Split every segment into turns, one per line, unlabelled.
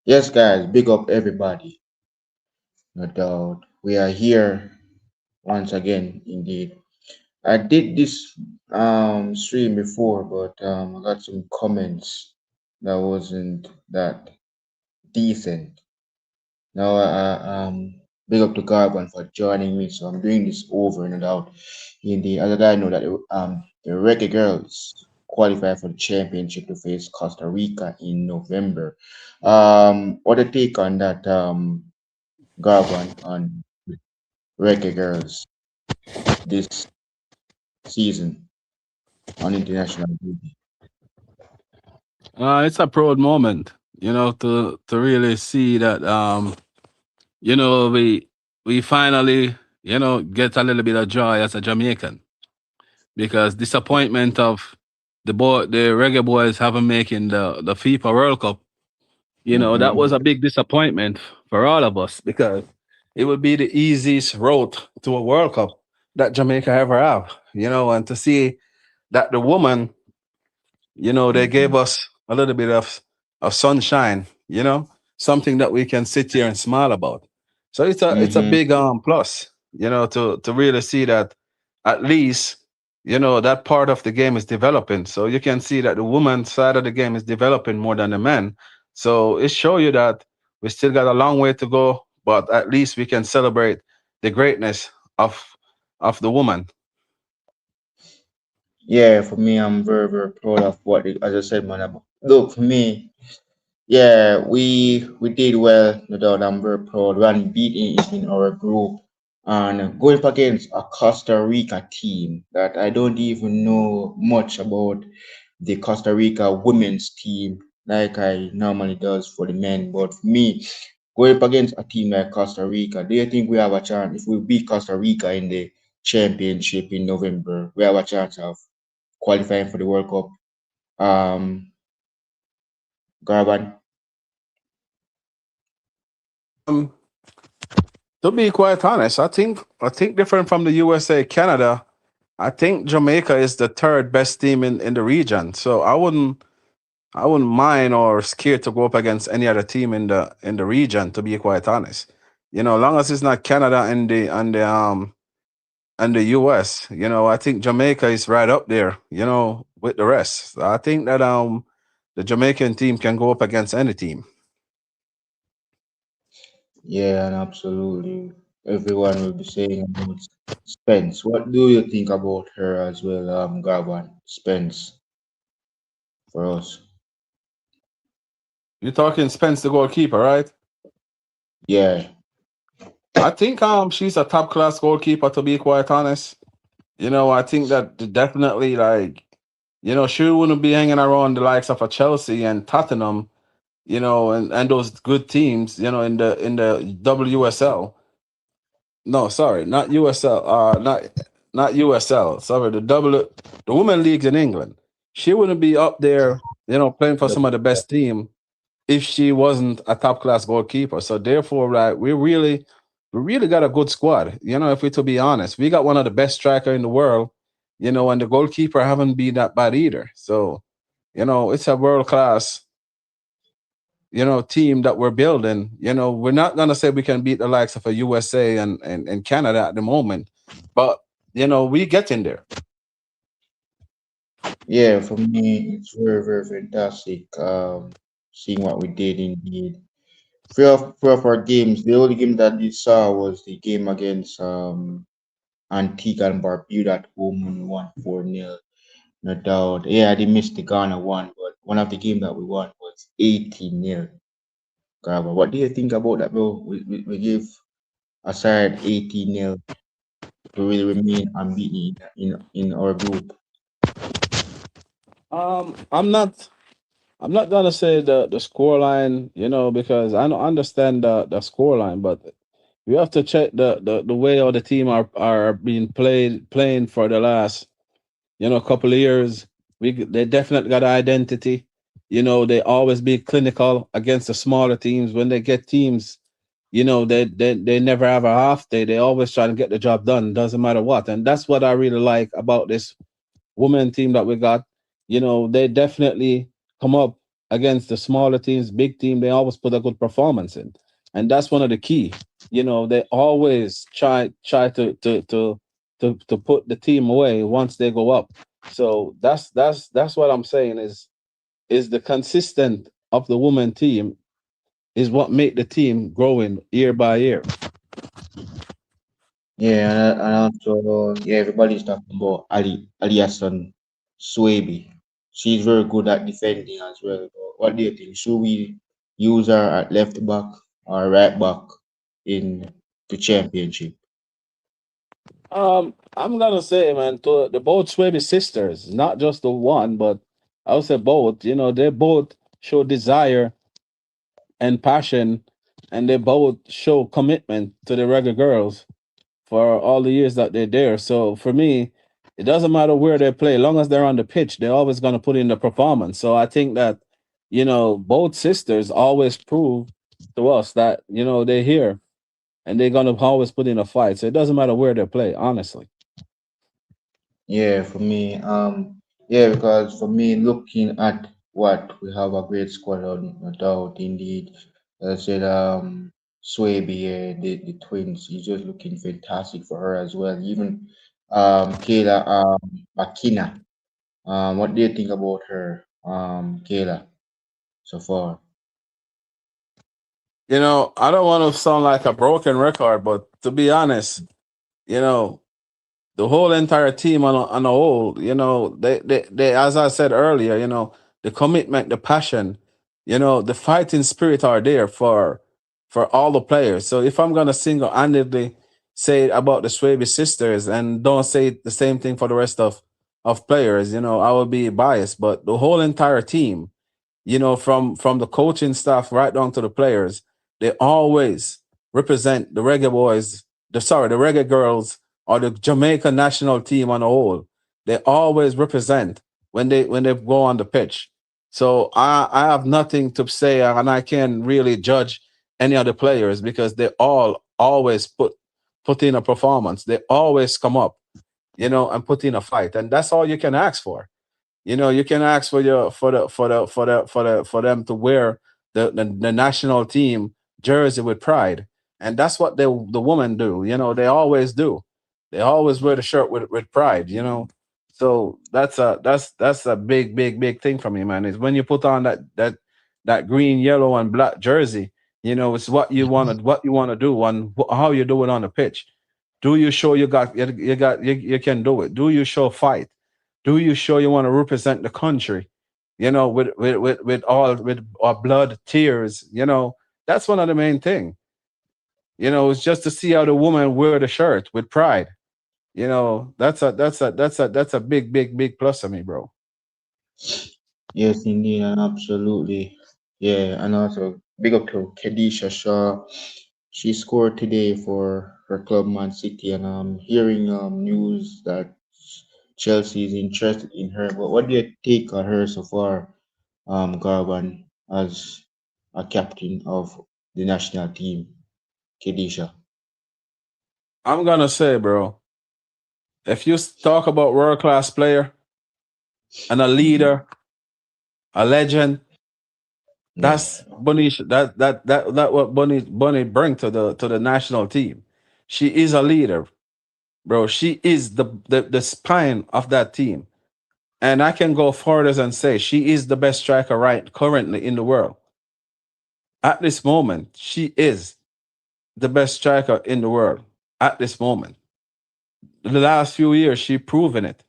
Yes, guys, big up everybody. No doubt. We are here once again, indeed. I did this stream before, but I got some comments that wasn't that decent. Now, big up to Carbon for joining me. So I'm doing this over and out. Indeed, as I know that the Reggae Girls qualify for the championship to face Costa Rica in November. What a take on that, Garban, on Reggae Girls this season on international duty.
It's a proud moment, to really see that you know, we finally, get a little bit of joy as a Jamaican because disappointment of the reggae boys haven't making the FIFA World Cup. That was
Mm-hmm.
a big disappointment for all of us because it would be the easiest road to a World Cup that Jamaica ever have. And to see that the woman, they
Mm-hmm.
gave us a little bit of sunshine, something that we can sit here and smile about. So it's a
Mm-hmm.
big plus, to really see that at least, that part of the game is developing. So you can see that the woman side of the game is developing more than the men. So it show you that we still got a long way to go, but at least we can celebrate the greatness of of the woman.
Yeah, for me, I'm very, very proud of as I said, man. Look, for me, yeah, we did well, no doubt. I'm very proud. We unbeaten in our group and going up against a Costa Rica team that I don't even know much about the Costa Rica women's team like I normally does for the men. But for me, going up against a team like Costa Rica, do you think we have a chance if we beat Costa Rica in the championship in November? We have a chance of qualifying for the World Cup. Um, Garban.
Um, To be quite honest, I think different from the USA, Canada. I think Jamaica is the third best team in the region. So I wouldn't mind or scared to go up against any other team in the region. To be quite honest, long as it's not Canada and the US. I think Jamaica is right up there. With the rest. So I think that the Jamaican team can go up against any team.
Yeah, and absolutely. Everyone will be saying about Spence. What do you think about her as well, Garban? Spence for us.
You're talking Spence, the goalkeeper, right?
Yeah.
I think she's a top class goalkeeper. To be quite honest. I think that definitely like, she wouldn't be hanging around the likes of a Chelsea and Tottenham, and those good teams, in the WSL. No, sorry, not USL. Not USL. Sorry, the women leagues in England. She wouldn't be up there, playing for some of the best team if she wasn't a top class goalkeeper. So therefore, like we really got a good squad. If we to be honest, we got one of the best striker in the world. And the goalkeeper haven't been that bad either. So it's a world class team that we're building. We're not gonna say we can beat the likes of a USA and Canada at the moment, but we getting there.
Yeah, for me, it's very, very fantastic. Seeing what we did indeed. Three of our games, the only game that we saw was the game against Antigua and Barbuda at home when we won 4-0. No doubt. Yeah, they missed the Ghana one, but one of the game that we won was 18-0. Garba, what do you think about that, bro? We give aside 18-0 to really remain unbeaten in our group.
I'm not gonna say the score line, because I don't understand the score line, but we have to check the way all the team are being playing for the last couple of years. They definitely got an identity. They always be clinical against the smaller teams. When they get teams, they never have a half day. They always try to get the job done, doesn't matter what. And that's what I really like about this women team that we got. They definitely come up. against the smaller teams, big team, they always put a good performance in, and that's one of the key. They always try to put the team away once they go up. So that's what I'm saying is the consistent of the women team is what make the team growing year by year.
Yeah, and also, yeah, everybody's talking about Aliason Swaby. She's very good at defending as well. But what do you think? Should we use her at left back or right back in the championship?
I'm gonna say, man, to the both Swaby sisters, not just the one, but I would say both. They both show desire and passion, and they both show commitment to the Reggae Girls for all the years that they're there. So for me, it doesn't matter where they play, as long as they're on the pitch, they're always gonna put in the performance. So I think that both sisters always prove to us that they're here and they're gonna always put in a fight. So it doesn't matter where they play, honestly.
Yeah, for me, yeah, because for me, looking at what we have a great squad on, no doubt, indeed. As I said, Swaby, the twins, is just looking fantastic for her as well. Even Kayla Makina. What do you think about her, Kayla, so far?
I don't want to sound like a broken record, but to be honest, you know, the whole entire team on a whole, they as I said earlier, the commitment, the passion, the fighting spirit are there for all the players. So if I'm gonna single-handedly say about the Swaby sisters and don't say the same thing for the rest of players, I will be biased. But the whole entire team, from the coaching staff right down to the players, they always represent the Reggae boys, the Reggae Girls, or the Jamaica national team on the whole. They always represent when they go on the pitch. So I have nothing to say, and I can't really judge any of the players because they all always put in a performance. They always come up, and put in a fight, and that's all you can ask for. You can ask for them to wear the national team jersey with pride, and that's what the women do. They always do. They always wear the shirt with pride. So that's a big thing for me, man. Is when you put on that green, yellow, and black jersey. It's what you want to do and how you do it on the pitch. Do you show you can do it? Do you show fight? Do you show you want to represent the country? With all with our blood, tears. That's one of the main thing. It's just to see how the woman wear the shirt with pride. That's a big plus for me, bro.
Yes, indeed, and absolutely. Yeah, and also big up to Kedisha Shaw. She scored today for her club Man City, and I'm hearing news that Chelsea is interested in her. But what do you take on her so far, Garban, as a captain of the national team, Kedisha?
I'm gonna say, bro, if you talk about world class player and a leader, a legend,
Yeah.
that's Bunny. That what Bunny bring to the national team. She is a leader, bro. She is the spine of that team. And I can go further and say she is the best striker right currently in the world. At this moment, she is the best striker in the world. At this moment. The last few years, she proven it.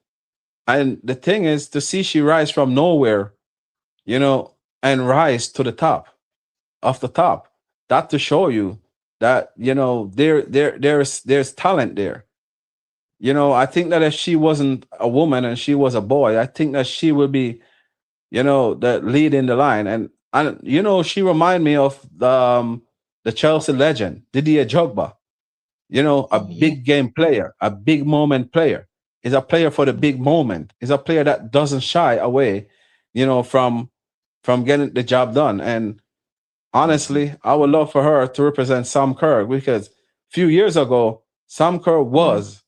And the thing is to see she rise from nowhere, and rise to the top of the top. That to show you that, there's talent there. I think that if she wasn't a woman and she was a boy, I think that she would be the lead in the line. And she remind me of the Chelsea legend, Didier Drogba. A
Yeah.
big game player, a big moment player. Is a player for the big moment. Is a player that doesn't shy away, from getting the job done. And honestly, I would love for her to represent Sam Kerr because a few years ago, Sam Kerr
Yeah.
was,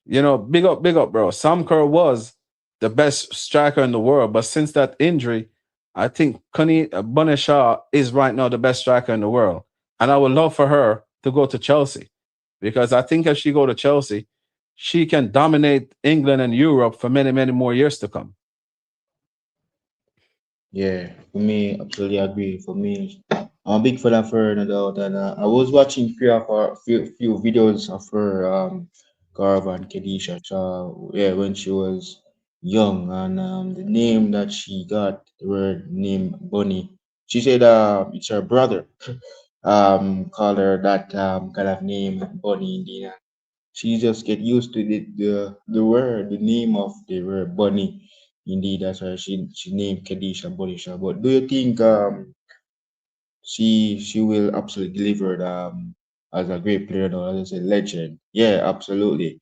big up, bro. Sam Kerr was the best striker in the world. But since that injury, I think Connie Bunny Shaw is right now the best striker in the world, and I would love for her to go to Chelsea because I think if she go to Chelsea, she can dominate England and Europe for many, many more years to come.
Yeah, for me, absolutely agree. For me, I'm a big fan of her, no doubt. And I was watching few videos of her, Garva and Kedisha. So, yeah, when she was young, and the name that she got, the word name Bunny. She said, it's her brother, called her that kind of name, Bunny. Indeed, she just get used to the word, the name of the word bunny. Indeed, that's why she named Kedisha Bonisha. But do you think she will absolutely deliver as a great player or as a legend? Yeah, absolutely.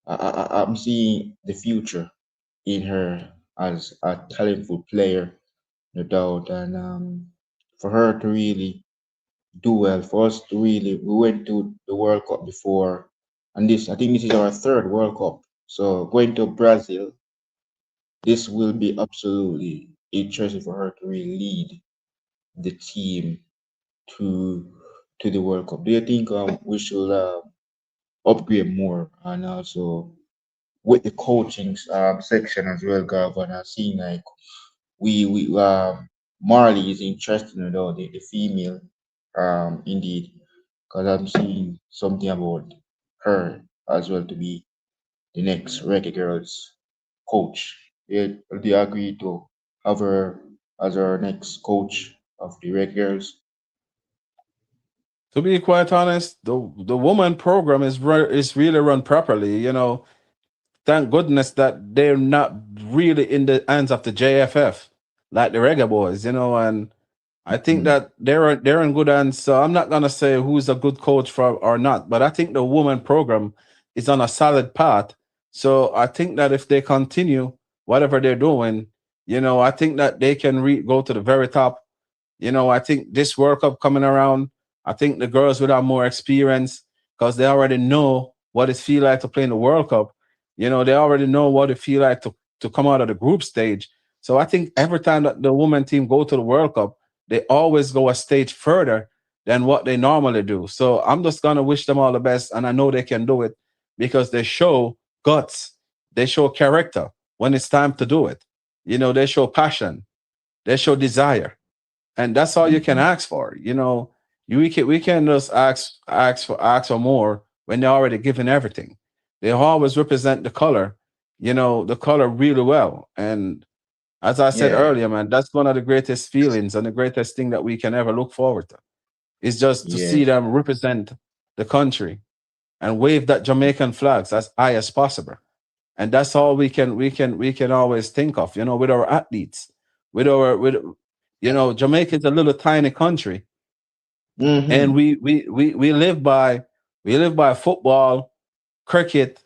I'm seeing the future in her as a talentful player, no doubt. And for her to really do well, for us to really, we went to the World Cup before, and this, I think this is our third World Cup. So going to Brazil, this will be absolutely interesting for her to really lead the team to to the World Cup. Do you think we should upgrade more and also with the coaching section as well, Governor? Seeing like we Marley is interested in the female indeed because I'm seeing something about her as well to be the next Reggae Girlz coach. Yeah, do you agree to have her as our next coach of the Reggae Girls?
To be quite honest, the woman program is really run properly. Thank goodness that they're not really in the hands of the JFF like the Reggae Boys. And I think
Mm,
that they're in good hands. So I'm not gonna say who's a good coach for or not, but I think the woman program is on a solid path. So I think that if they continue whatever they're doing, I think that they can go to the very top. I think this World Cup coming around, I think the girls would have more experience because they already know what it feel like to play in the World Cup. They already know what it feel like to come out of the group stage. So I think every time that the women team go to the World Cup, they always go a stage further than what they normally do. So I'm just gonna wish them all the best, and I know they can do it because they show guts, they show character when it's time to do it. They show passion, they show desire, and that's all you can
mhm.
ask for. We can just ask for more when they're already given everything. They always represent the color really well. And as I said
Yeah,
earlier, man, that's one of the greatest feelings and the greatest thing that we can ever look forward to is just to
yeah,
see them represent the country and wave that Jamaican flags as high as possible. And that's all we can always think of, with our athletes, with Jamaica is a little tiny country, and
mm-hmm.
we live by football, cricket,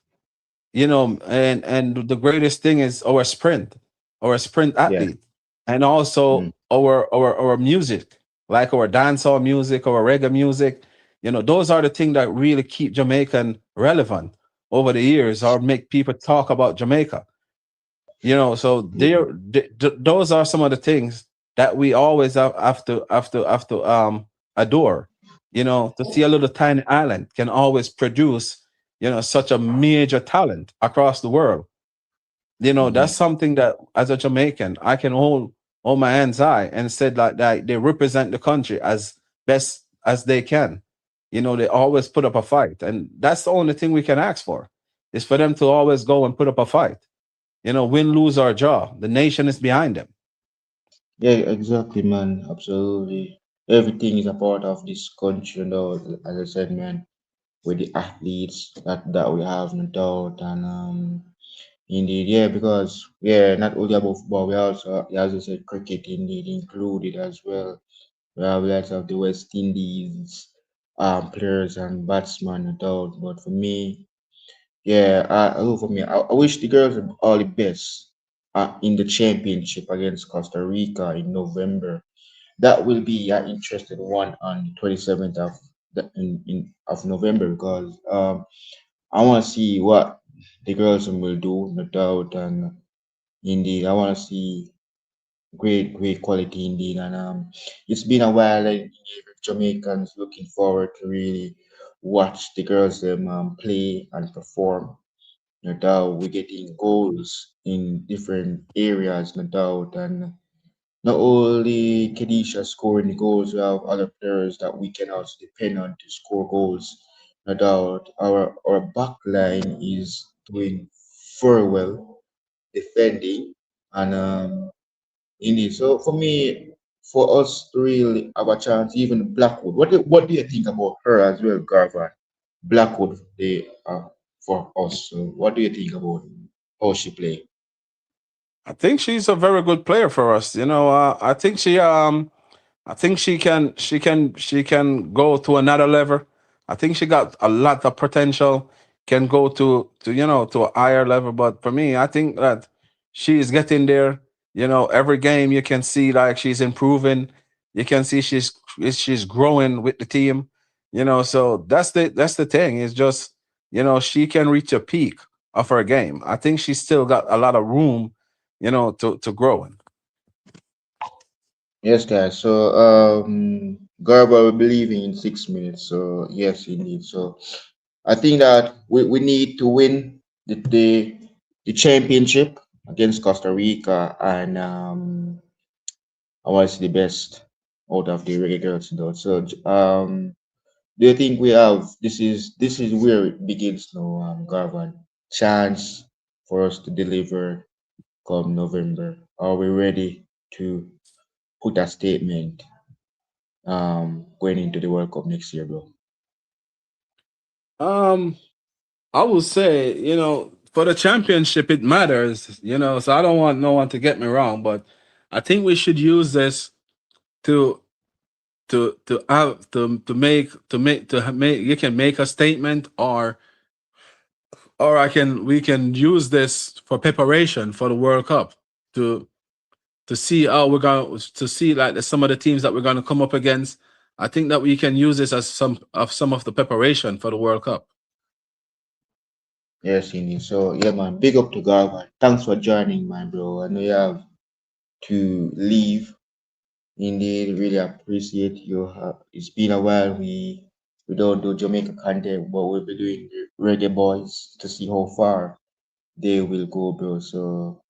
and the greatest thing is our sprint
Yeah,
athlete, and
mm,
also our music, like our dancehall music, our reggae music. Those are the things that really keep Jamaican relevant over the years, or make people talk about Jamaica. So
yeah,
those are some of the things that we always have to adore. To see a little tiny island can always produce such a major talent across the world. That's
mm-hmm.
something that as a Jamaican I can hold my hands high and said that they represent the country as best as they can. They always put up a fight, and that's the only thing we can ask for, is for them to always go and put up a fight. Win, lose, or draw. The nation is behind them.
Yeah, exactly, man. Absolutely. Everything is a part of this country, as I said, man, with the athletes that we have, no doubt. And indeed, yeah, because yeah, not only about football, we also, as I said, cricket indeed included as well. We also have the West Indies players and batsmen, no doubt. But for me, yeah, for me, I wish the girls all the best in the championship against Costa Rica in November. That will be an interesting one on the 27th of November because I want to see what the girls will do, no doubt, and indeed I want to see great quality indeed. And it's been a while. And Jamaicans looking forward to really watch the girls them play and perform. No doubt we're getting goals in different areas, no doubt. And not only Kedisha scoring the goals, we have other players that we can also depend on to score goals. No doubt our back line is doing very well defending and indeed. So for me, for us to really have a chance, even Blackwood, what do you think about her as well, Garvan? Blackwood, they are for us. So what do you think about how she play?
I think she's a very good player for us. I think she can go to another level. I think she got a lot of potential. Can go to to a higher level. But for me, I think that she is getting there. Every game you can see like she's improving. You can see she's growing with the team. So that's the thing. It's just she can reach a peak of her game. I think she's still got a lot of room, to grow in.
Yes, guys. So Garba will be leaving in 6 minutes. So yes, indeed. So I think that we need to win the championship against Costa Rica, and I want to see the best out of the Reggae Girls, though. So do you think we have this is where it begins now, Garvan? Chance for us to deliver come November. Are we ready to put a statement going into the World Cup next year, bro?
Um, I would say, for the championship, it matters, so I don't want no one to get me wrong, but I think we should use this to to make you can make a statement, or we can use this for preparation for the World Cup to see how we're going to see like some of the teams that we're going to come up against. I think that we can use this as some of the preparation for the World Cup.
Yes, indeed. So yeah, man, big up to Garvan. Thanks for joining, my bro. I know you have to leave. Indeed, really appreciate you. It's been a while. We don't do Jamaica content, but we'll be doing the Reggae Boys to see how far they will go, bro. So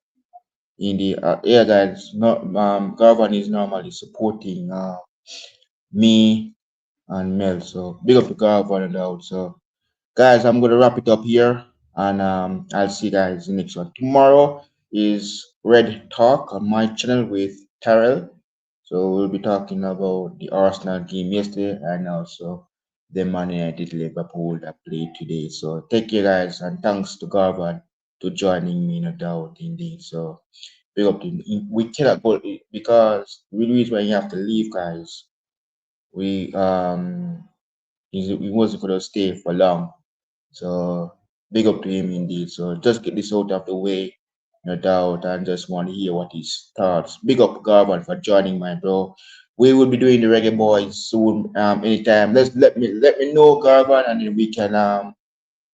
indeed, yeah, guys. Not Garvan is normally supporting me and Mel. So big up to Garvan and out. So guys, I'm gonna wrap it up here, and I'll see you guys in the next one. Tomorrow is Red Talk on my channel with Terrell. So we'll be talking about the Arsenal game yesterday and also the Man United Liverpool that played today. So take care, guys, and thanks to Garvan to joining me, no doubt, indeed. So big up to we cannot go because the reason why you have to leave, guys. We he wasn't gonna stay for long. So big up to him indeed. So just get this out of the way, no doubt, and just want to hear what his thoughts. Big up Garvan for joining, my bro. We will be doing the Reggae Boys soon, anytime. Let me know, Garvan, and then we can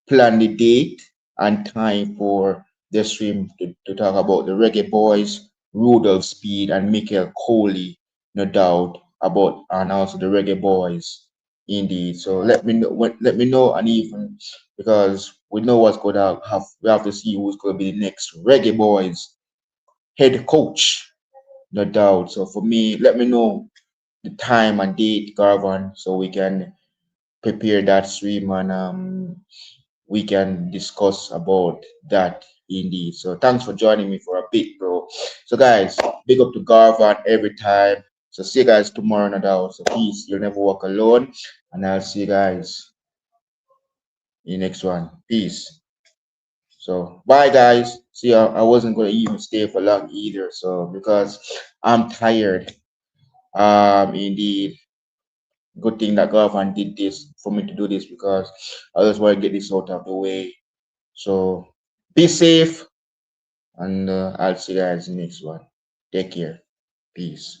plan the date and time for the stream to talk about the Reggae Boys, Rudolph Speed, and Michael Coley, no doubt, about and also the Reggae Boys. Indeed. So let me know, and even because we know what's going to have, we have to see who's going to be the next Reggae Boys head coach, no doubt. So for me, let me know the time and date, Garvan, so we can prepare that stream, and we can discuss about that indeed. So thanks for joining me for a bit, bro. So guys, big up to Garvan every time. So see you guys tomorrow, no doubt. So peace. You'll never walk alone. And I'll see you guys in the next one. Peace. So bye guys. See, I wasn't gonna even stay for long either. So because I'm tired. Indeed. Good thing that Garvan did this for me to do this because I just want to get this out of the way. So be safe, and I'll see you guys in the next one. Take care. Peace.